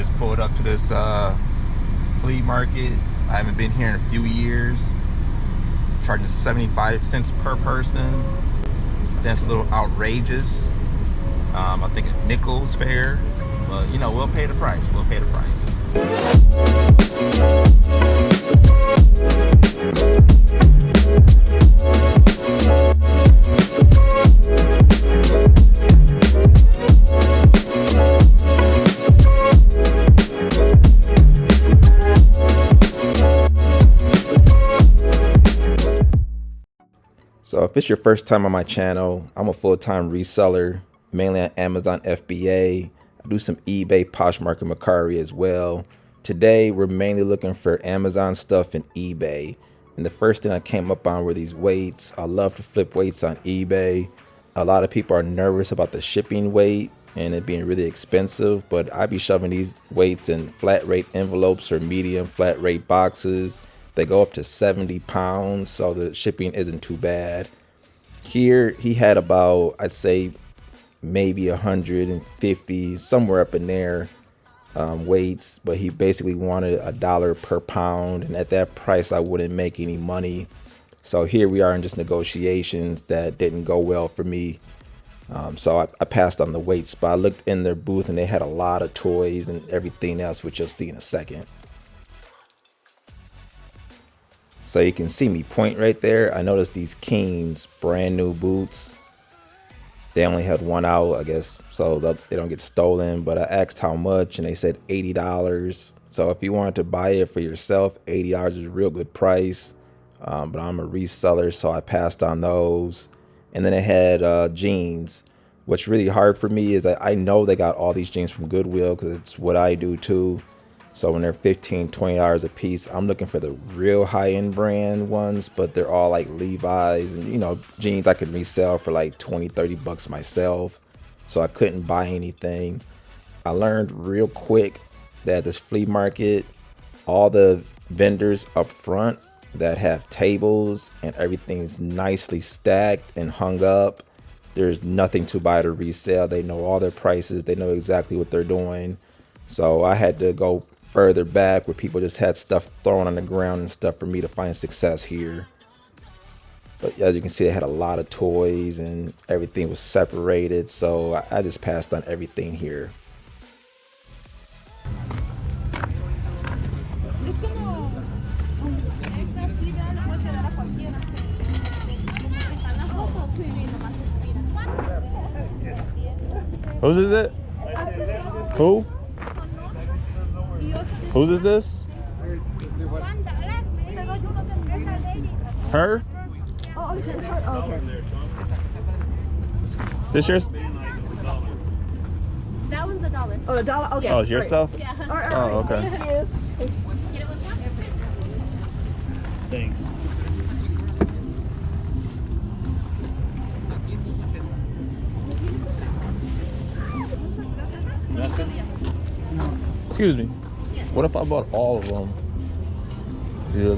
just pulled up to this flea market. I haven't been here in a few years. Charging 75 cents per person. That's a little outrageous. I think a nickel's fair, but you know, we'll pay the price. We'll pay the price. So if it's your first time on my channel, I'm a full-time reseller, mainly on Amazon FBA. I do some eBay, Poshmark, and Mercari as well. Today, we're mainly looking for Amazon stuff and eBay. And the first thing I came up on were these weights. I love to flip weights on eBay. A lot of people are nervous about the shipping weight and it being really expensive, but I be shoving these weights in flat rate envelopes or medium flat rate boxes. They go up to 70 pounds, so the shipping isn't too bad. Here, he had about, I'd say, maybe 150, somewhere up in there, weights, but he basically wanted $1 per pound, and at that price, I wouldn't make any money. So here we are in just negotiations that didn't go well for me. So I passed on the weights, but I looked in their booth, and they had a lot of toys and everything else, which you'll see in a second. So you can see me point right there. I noticed these Kings brand new boots. They only had one out, I guess, so they don't get stolen. But I asked how much, and they said $80. So if you wanted to buy it for yourself, $80 is a real good price. But I'm a reseller, so I passed on those. And then it had jeans. What's really hard for me is I know they got all these jeans from Goodwill because it's what I do too. So when they're $15, $20 a piece, I'm looking for the real high-end brand ones, but they're all like Levi's and, you know, jeans I could resell for like 20, 30 bucks myself. So I couldn't buy anything. I learned real quick that this flea market, all the vendors up front that have tables and everything's nicely stacked and hung up, there's nothing to buy to resell. They know all their prices. They know exactly what they're doing. So I had to go further back where people just had stuff thrown on the ground and stuff for me to find success here. But as you can see, they had a lot of toys and everything was separated, so I just passed on everything here. Whose is it? Who? Whose is this? Her? Oh, it's her. Oh, okay. This yours? That one's $1. Oh, $1. Okay. Oh, it's your stuff? Yeah. All right. Oh, okay. Thank you. Thanks. Excuse me. What if I bought all of them? Yeah,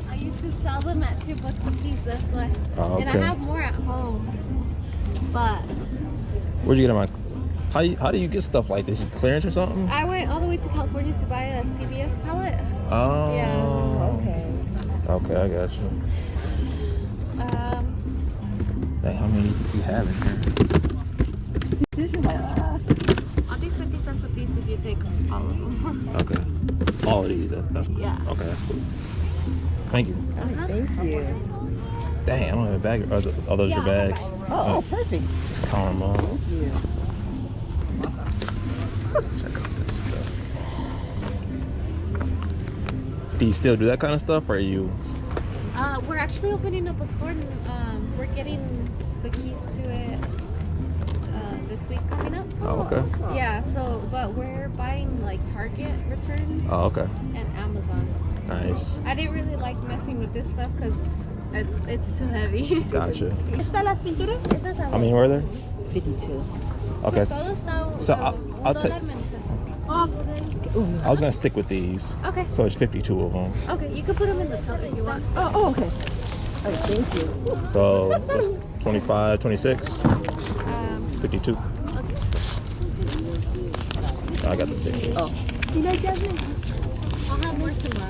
I used to sell them at $2 a piece, that's why. Oh, okay. And I have more at home. But where'd you get them? How do you get stuff like this? You clearance or something? I went all the way to California to buy a CVS pallet. Oh. Yeah. Okay. Okay, I got you. Dang, how many do you have in here? I'll do 50 cents a piece if you take all of them. Okay. All of these, that's cool. Yeah. Okay, that's cool. Thank you. Thank you. Dang, I don't have a bag. Are those your bags? Oh, perfect. Just count them all. Thank you. Check out this stuff. Do you still do that kind of stuff, or are you? We're actually opening up a store. We're getting the keys to it this week coming up. Oh, okay. Awesome. Yeah, so, but we're buying like Target returns Oh, okay. and Amazon. Nice. I didn't really like messing with this stuff because it's too heavy. Gotcha. ¿Están las pinturas? How many were there? 52. Okay. So todo está, So I'll $1 take. menos esas. Oh, I was gonna stick with these. Okay. So it's 52 of them. Okay, you can put them in the tub if you want. oh, okay. All right, thank you. So that's 25, 26, 52. Okay. I got the 60. Oh. You like Jasmine? I'll have more tomorrow.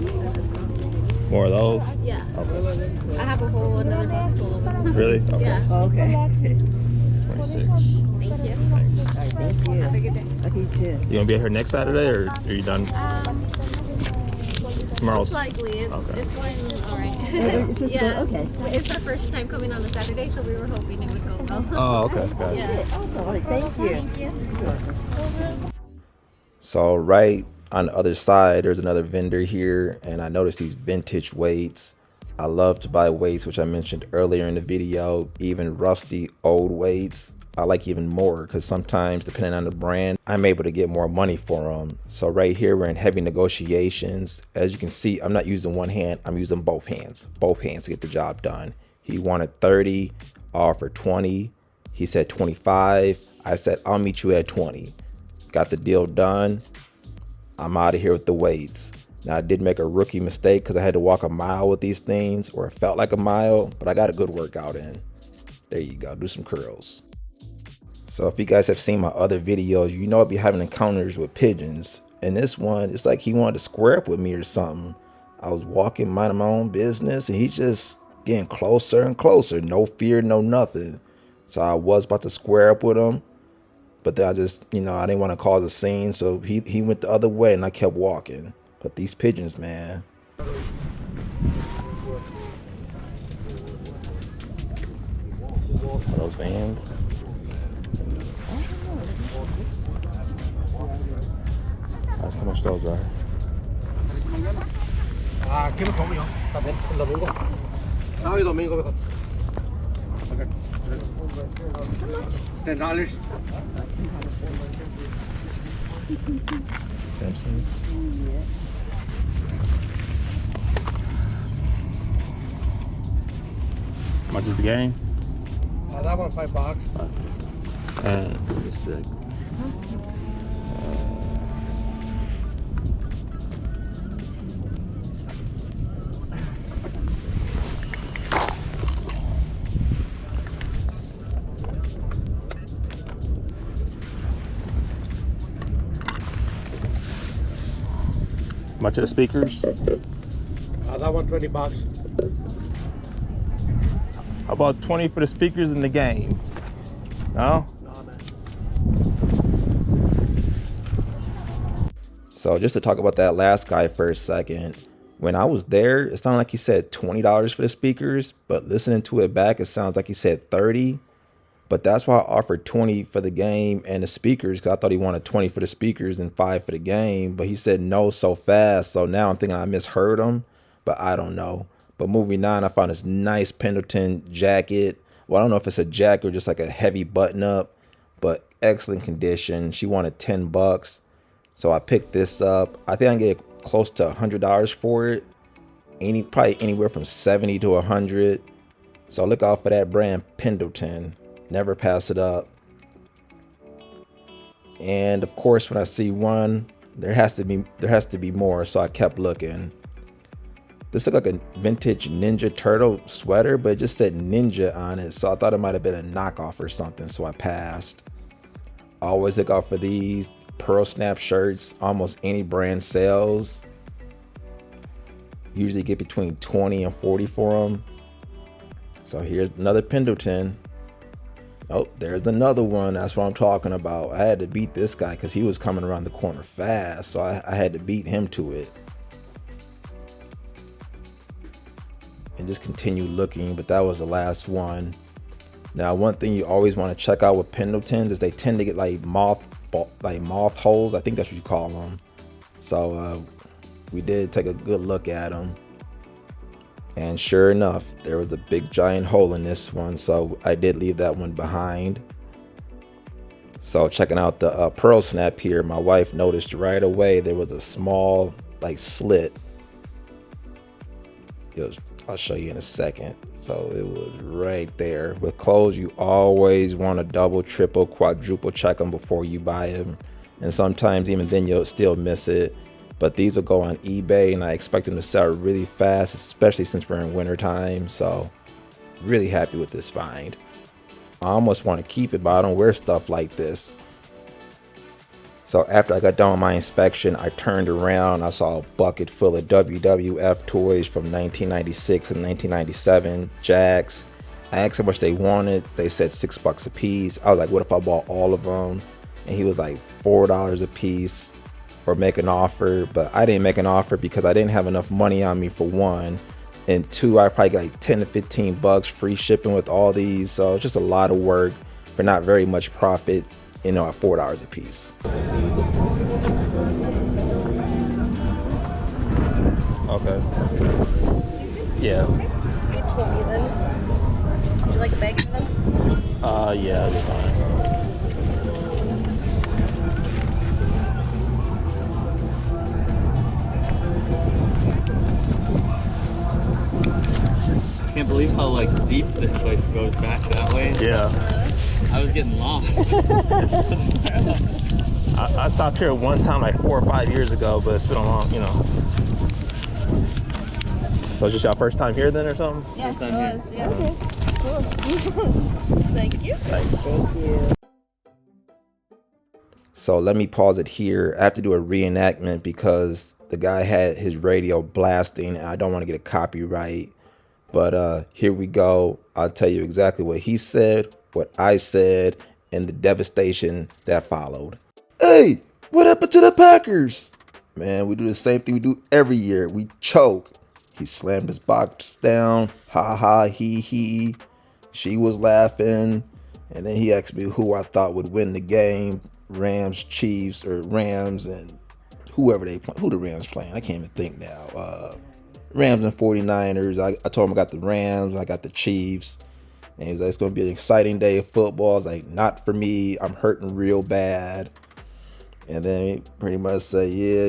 Here. More of those? Yeah. Okay. I have a whole another box full of them. Really? Okay. Yeah. Oh, okay. 26. Thank you. Thanks. All right, thank you. Have a good day. Okay, you too. You gonna be here next Saturday, or are you done? Tomorrow's. Most likely. Okay. It's going all right. It's just Yeah. okay. It's our first time coming on a Saturday, so we were hoping it would go well. Oh, okay. Got it. Yeah. Awesome. All right, thank you. Thank you. So right on the other side, there's another vendor here, and I noticed these vintage weights. I love to buy weights, which I mentioned earlier in the video, even rusty old weights. I like even more because sometimes, depending on the brand, I'm able to get more money for them. So right here, we're in heavy negotiations. As you can see, I'm not using one hand, I'm using both hands to get the job done. He wanted 30, offered 20. He said 25. I said, I'll meet you at 20. Got the deal done. I'm out of here with the weights. Now, I did make a rookie mistake because I had to walk a mile with these things, or it felt like a mile, but I got a good workout in. There you go, do some curls. So if you guys have seen my other videos, you know I'll be having encounters with pigeons. And this one, it's like he wanted to square up with me or something. I was walking, minding my own business, and he's just getting closer and closer. No fear, no nothing. So I was about to square up with him, but then I just, I didn't want to cause a scene. So he went the other way and I kept walking. But these pigeons, man. Are those vans? That's how much those are. Aquí lo pongo yo, también, el domingo. Sábado y domingo, mejor. Okay. $10. Simpsons. How much is the game? That one $5. And it's like much of the speakers? That one $20. How about 20 for the speakers in the game? No? No, man. So just to talk about that last guy for a second, when I was there, it sounded like he said $20 for the speakers, but listening to it back, it sounds like he said 30. But that's why I offered 20 for the game and the speakers, because I thought he wanted 20 for the speakers and 5 for the game, but he said no so fast. So now I'm thinking I misheard him, but I don't know. But moving on, I found this nice Pendleton jacket. Well, I don't know if it's a jacket or just like a heavy button up, but excellent condition. She wanted $10. So I picked this up. I think I can get close to $100 for it. Probably anywhere from 70 to 100. So look out for that brand, Pendleton. Never pass it up. And of course, when I see one, there has to be more. So I kept looking. This looked like a vintage Ninja Turtle sweater, but it just said Ninja on it. So I thought it might have been a knockoff or something. So I passed. Always look out for these pearl snap shirts. Almost any brand sells. Usually get between 20 and 40 for them. So here's another Pendleton. Oh, there's another one. That's what I'm talking about. I had to beat this guy because he was coming around the corner fast. So I had to beat him to it. And just continue looking, but that was the last one. Now, one thing you always want to check out with Pendletons is they tend to get like moth holes. I think that's what you call them. So we did take a good look at them, and sure enough, there was a big giant hole in this one. So I did leave that one behind. So checking out the pearl snap here, my wife noticed right away there was a small like slit. I'll show you in a second. So it was right there. With clothes, you always want to double, triple, quadruple check them before you buy them. And sometimes even then you'll still miss it. But these will go on eBay, and I expect them to sell really fast, especially since we're in winter time. So really happy with this find. I almost want to keep it, but I don't wear stuff like this. So after I got done with my inspection, I turned around. I saw a bucket full of WWF toys from 1996 and 1997, Jacks. I asked how much they wanted. They said $6 a piece. I was like, what if I bought all of them? And he was like $4 a piece, or make an offer. But I didn't make an offer because I didn't have enough money on me, for one. And two, I probably got like 10 to 15 bucks free shipping with all these. So it's just a lot of work for not very much profit, you know, at $4 a piece. Okay. Yeah. Get 20 then. Would you like a bag for them? Yeah, that's fine. Can't believe how like deep this place goes back that way. Yeah. I was getting lost. I stopped here one time like 4 or 5 years ago, but it's been a long, you know. So it's just your first time here then or something? Yes, time it was. Yeah. Okay. Cool. Thank you. Thanks. Thank you. So let me pause it here. I have to do a reenactment because the guy had his radio blasting and I don't want to get a copyright. But here we go. I'll tell you exactly what he said, what I said, and the devastation that followed. Hey, what happened to the Packers? Man, we do the same thing we do every year. We choke. He slammed his box down. Ha ha, he. She was laughing. And then he asked me who I thought would win the game. Rams, Chiefs, or Rams, and whoever they play. Who the Rams playing? I can't even think now. Rams and 49ers. I told him I got the Rams. I got the Chiefs. And he was like, it's going to be an exciting day of football. I was like, not for me. I'm hurting real bad. And then he pretty much said, yeah,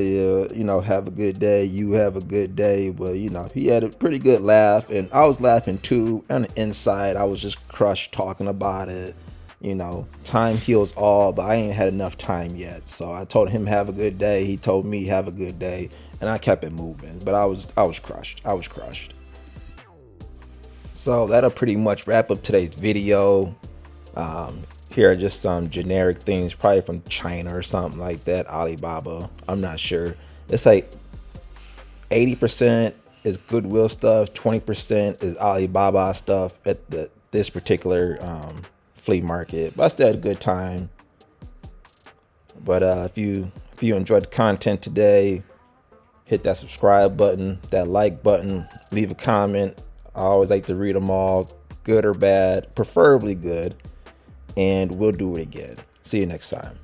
you know, have a good day. You have a good day. But, you know, he had a pretty good laugh. And I was laughing too. On the inside, I was just crushed talking about it. You know, time heals all, but I ain't had enough time yet. So I told him have a good day. He told me have a good day. And I kept it moving. But I was crushed. I was crushed. So that'll pretty much wrap up today's video. Here are just some generic things, probably from China or something like that. Alibaba, I'm not sure. It's like 80% is Goodwill stuff, 20% is Alibaba stuff at this particular flea market. But I still had a good time. But if you enjoyed the content today, hit that subscribe button, that like button, leave a comment. I always like to read them all, good or bad, preferably good. And we'll do it again. See you next time.